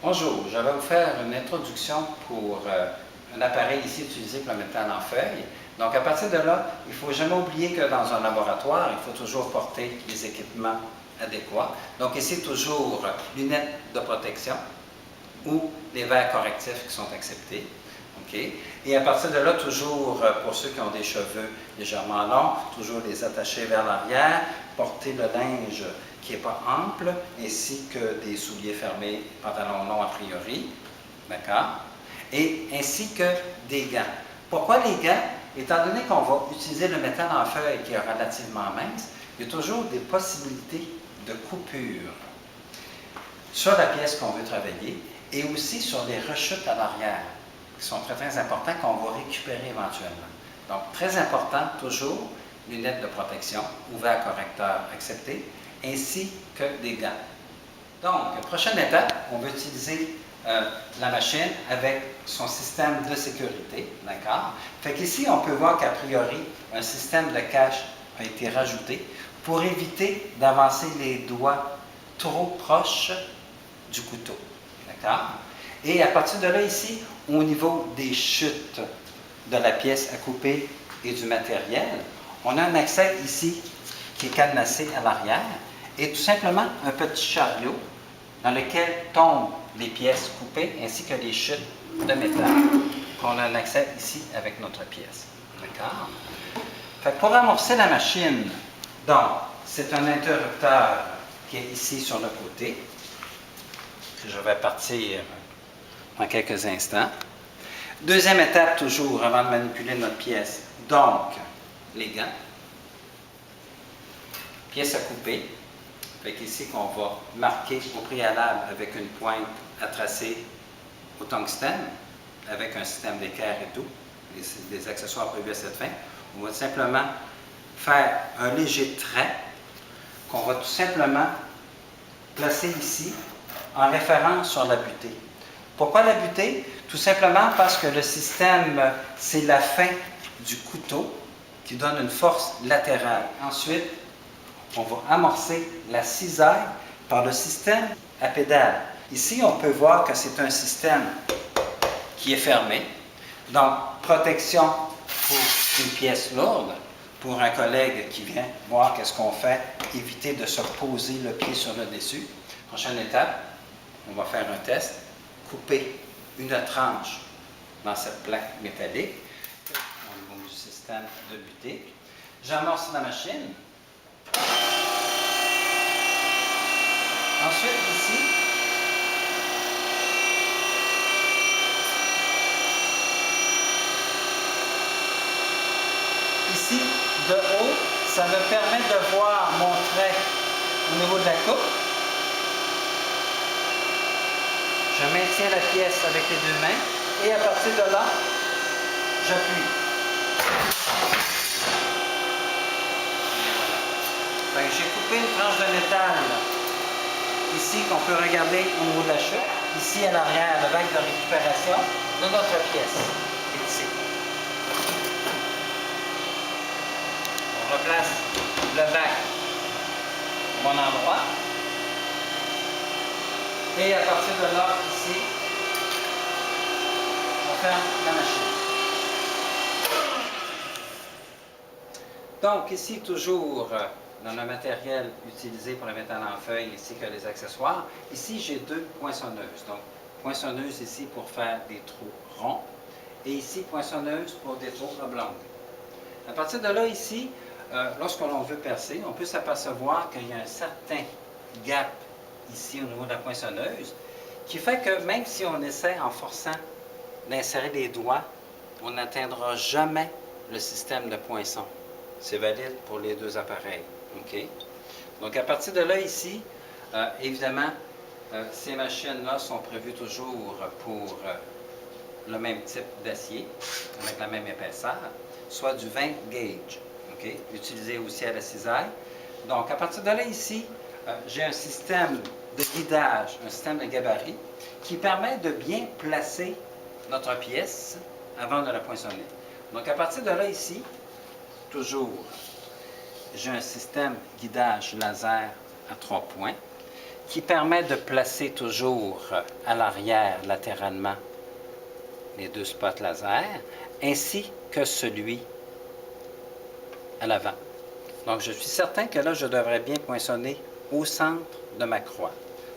Bonjour, je vais vous faire une introduction pour un appareil ici utilisé pour le métal en feuille. Donc à partir de là, il ne faut jamais oublier que dans un laboratoire, il faut toujours porter les équipements adéquats. Donc ici, toujours lunettes de protection ou les verres correctifs qui sont acceptés. Okay. Et à partir de là, toujours pour ceux qui ont des cheveux légèrement longs, toujours les attacher vers l'arrière, porter le linge qui n'est pas ample, ainsi que des souliers fermés, pantalons longs a priori, d'accord? Et ainsi que des gants. Pourquoi les gants? Étant donné qu'on va utiliser le métal en feuille qui est relativement mince, il y a toujours des possibilités de coupure sur la pièce qu'on veut travailler et aussi sur les rechutes à l'arrière, qui sont très, très importants, qu'on va récupérer éventuellement. Donc, très important, toujours, lunettes de protection, ouverts correcteurs acceptés, ainsi que des gants. Donc, prochaine étape, on va utiliser la machine avec son système de sécurité, d'accord? Fait qu'ici, on peut voir qu'a priori, un système de cache a été rajouté pour éviter d'avancer les doigts trop proches du couteau, d'accord? Et à partir de là, ici, au niveau des chutes de la pièce à couper et du matériel, on a un accès ici qui est cadenassé à l'arrière et tout simplement un petit chariot dans lequel tombent les pièces coupées ainsi que les chutes de métal qu'on a un accès ici avec notre pièce. D'accord? Fait que pour amorcer la machine, donc, c'est un interrupteur qui est ici sur le côté. Je vais partir en quelques instants. Deuxième étape, toujours, avant de manipuler notre pièce, donc, les gants. Pièce à couper. Fait qu'ici, qu'on va marquer au préalable avec une pointe à tracer au tungstène, avec un système d'équerre et tout, des accessoires prévus à cette fin. On va simplement faire un léger trait qu'on va tout simplement placer ici en référence sur la butée. Pourquoi la butée? Tout simplement parce que le système, c'est la fin du couteau qui donne une force latérale. Ensuite, on va amorcer la cisaille par le système à pédale. Ici, on peut voir que c'est un système qui est fermé. Donc, protection pour une pièce lourde, pour un collègue qui vient voir qu'est-ce qu'on fait, éviter de se poser le pied sur le dessus. Prochaine étape, on va faire un test. Couper une tranche dans cette plaque métallique au niveau du système de butée. J'amorce la machine. Ensuite, ici, de haut, ça me permet de voir mon trait au niveau de la coupe. Je maintiens la pièce avec les deux mains et à partir de là, j'appuie. Voilà. J'ai coupé une tranche de métal ici qu'on peut regarder au niveau de la chute. Ici à l'arrière, le bac de récupération de notre pièce est ici. On replace le bac au bon endroit. Et à partir de là, ici, on ferme la machine. Donc, ici, toujours dans le matériel utilisé pour le métal en feuille ainsi que les accessoires, ici, j'ai deux poinçonneuses. Donc, poinçonneuse ici pour faire des trous ronds et ici, poinçonneuse pour des trous oblongs. À partir de là, ici, lorsque l'on veut percer, on peut s'apercevoir qu'il y a un certain gap ici au niveau de la poinçonneuse, qui fait que même si on essaie en forçant d'insérer les doigts, on n'atteindra jamais le système de poinçon. C'est valide pour les deux appareils. Okay? Donc à partir de là ici, évidemment, ces machines-là sont prévues toujours pour le même type d'acier, avec la même épaisseur, soit du 20 gauge, okay? Utilisé aussi à la cisaille. Donc à partir de là ici, j'ai un système de guidage, un système de gabarit qui permet de bien placer notre pièce avant de la poinçonner. Donc à partir de là ici, toujours, j'ai un système guidage laser à 3 points qui permet de placer toujours à l'arrière, latéralement, les deux spots laser, ainsi que celui à l'avant. Donc, je suis certain que là, je devrais bien poinçonner au centre de ma croix.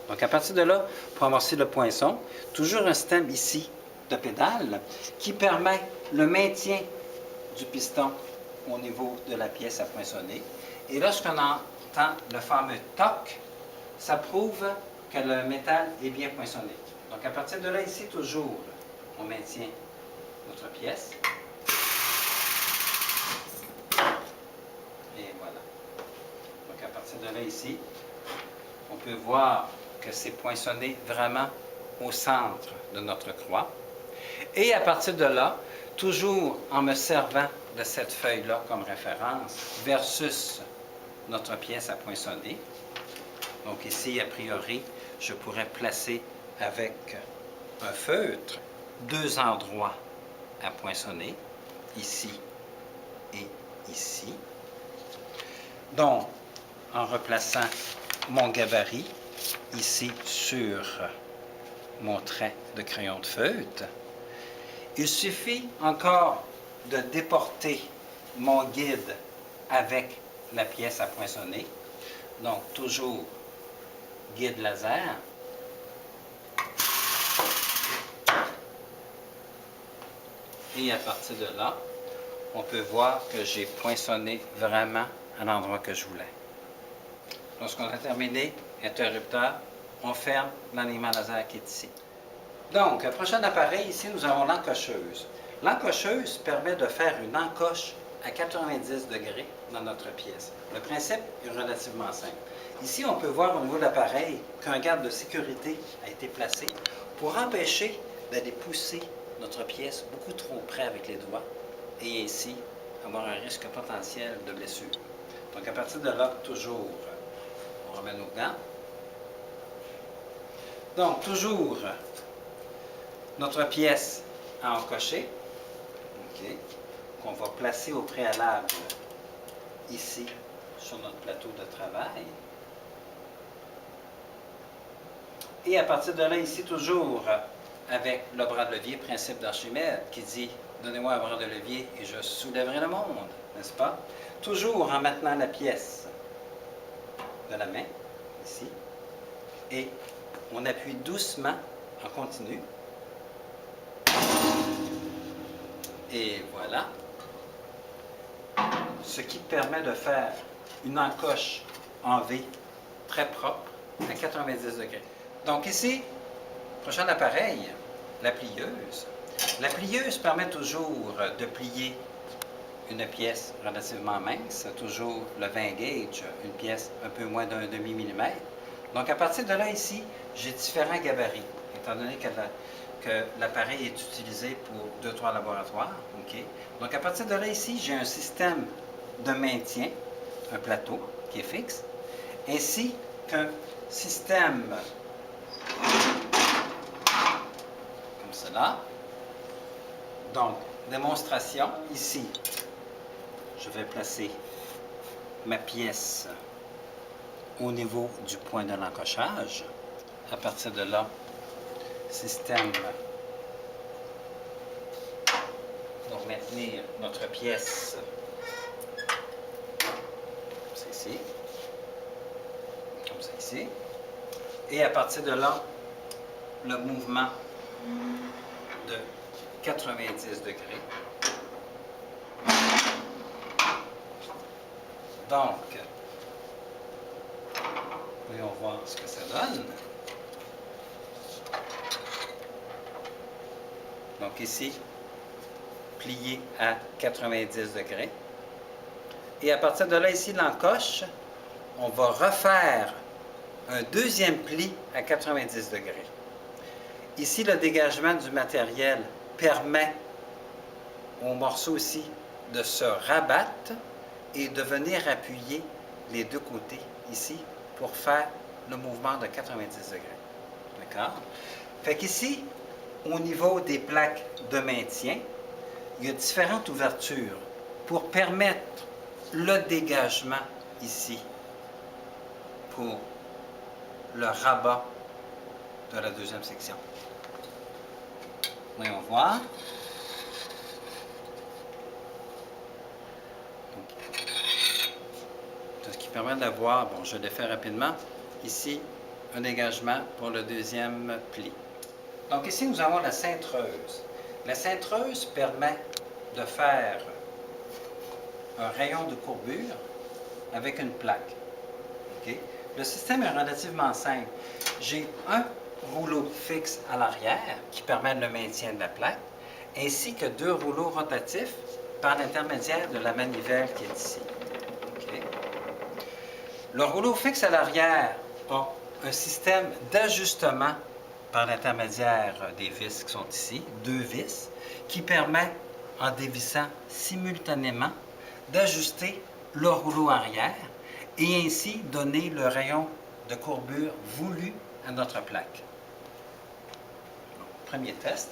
Donc, à partir de là, pour amorcer le poinçon, toujours un système ici de pédale qui permet le maintien du piston au niveau de la pièce à poinçonner. Et lorsqu'on entend le fameux toc, ça prouve que le métal est bien poinçonné. Donc, à partir de là, ici, toujours, on maintient notre pièce. Et voilà. Donc, à partir de là, ici, on peut voir que c'est poinçonné vraiment au centre de notre croix. Et à partir de là, toujours en me servant de cette feuille-là comme référence versus notre pièce à poinçonner. Donc ici, a priori, je pourrais placer avec un feutre deux endroits à poinçonner, ici et ici. Donc, en replaçant mon gabarit ici sur mon trait de crayon de feutre, il suffit encore de déporter mon guide avec la pièce à poinçonner. Donc, toujours guide laser. Et à partir de là, on peut voir que j'ai poinçonné vraiment à l'endroit que je voulais. Lorsqu'on a terminé, interrupteur, on ferme l'alignement laser qui est ici. Donc, le prochain appareil, ici, nous avons l'encocheuse. L'encocheuse permet de faire une encoche à 90 degrés dans notre pièce. Le principe est relativement simple. Ici, on peut voir au niveau de l'appareil qu'un garde de sécurité a été placé pour empêcher d'aller pousser notre pièce beaucoup trop près avec les doigts et ainsi avoir un risque potentiel de blessure. Donc, à partir de là, toujours, on remet nos gants. Donc, toujours notre pièce à encocher, qu'on va placer au préalable ici sur notre plateau de travail. Et à partir de là, ici, toujours avec le bras de levier, principe d'Archimède, qui dit « Donnez-moi un bras de levier et je soulèverai le monde », n'est-ce pas? Toujours en maintenant la pièce de la main, ici, et on appuie doucement en continu. Et voilà. Ce qui permet de faire une encoche en V très propre à 90 degrés. Donc ici, prochain appareil, la plieuse. La plieuse permet toujours de plier une pièce relativement mince, toujours le 20 gauge, une pièce un peu moins d'un demi-millimètre. Donc à partir de là, ici, j'ai différents gabarits, étant donné que l'appareil est utilisé pour 2-3 laboratoires. Donc à partir de là, ici, j'ai un système de maintien, un plateau qui est fixe, ainsi qu'un système comme cela. Donc, démonstration, ici, je vais placer ma pièce au niveau du point de l'encochage. À partir de là, système pour maintenir notre pièce, comme ça ici, comme ça ici. Et à partir de là, le mouvement de 90 degrés. Donc, voyons voir ce que ça donne. Donc ici, plié à 90 degrés. Et à partir de là, ici, l'encoche, on va refaire un deuxième pli à 90 degrés. Ici, le dégagement du matériel permet au morceau aussi de se rabattre et de venir appuyer les deux côtés ici pour faire le mouvement de 90 degrés. D'accord? Fait qu'ici, au niveau des plaques de maintien, il y a différentes ouvertures pour permettre le dégagement ici pour le rabat de la deuxième section. Voyons voir. Ce qui permet d'avoir, bon, je le fais rapidement, ici, un dégagement pour le deuxième pli. Donc ici, nous avons la cintreuse. La cintreuse permet de faire un rayon de courbure avec une plaque. Okay? Le système est relativement simple. J'ai un rouleau fixe à l'arrière qui permet le maintien de la plaque, ainsi que 2 rouleaux rotatifs par l'intermédiaire de la manivelle qui est ici. Okay? Le rouleau fixe à l'arrière a un système d'ajustement par l'intermédiaire des vis qui sont ici, 2 vis, qui permet, en dévissant simultanément, d'ajuster le rouleau arrière et ainsi donner le rayon de courbure voulu à notre plaque. Donc, premier test.